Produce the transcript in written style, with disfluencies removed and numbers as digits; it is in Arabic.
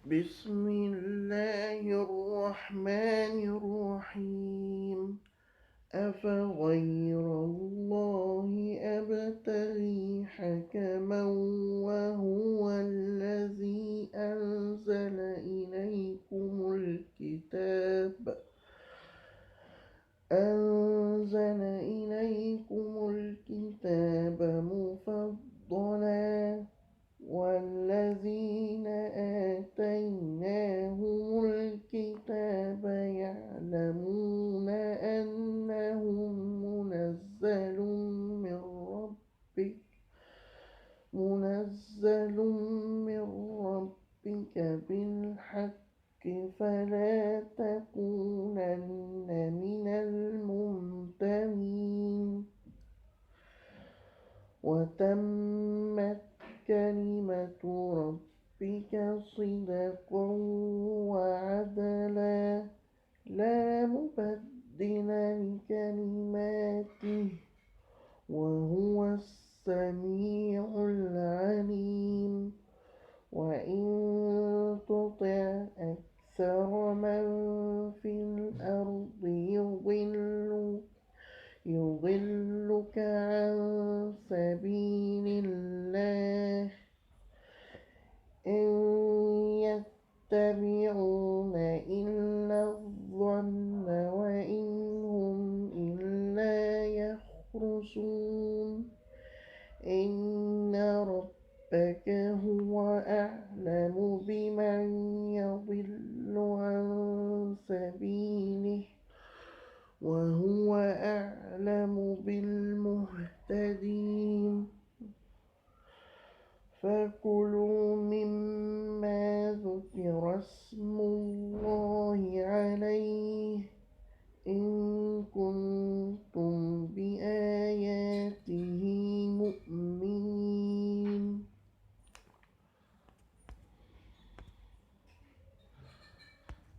بسم الله الرحمن الرحيم. أفغير الله أبتغي حكما وهو الذي أنزل إليكم الكتاب مفضلا، والذين آتيناهم الكتاب يعلمون أنه من ربك منزل من ربك بالحق، فلا تكونن من الممترين. وتمت كلمة ربك صدقا وعدلا، لا مبدل لكلماته، وهو السميع العليم. وإن تطع أكثر من في الأرض يضلك عن سبيل الله، إن يتبعون إلا الظن وإن هم إلا يخرصون. إن ربك هو أعلم بمن يضل عن سبيله، وهو أعلم بالمهتدين. فكلوا مما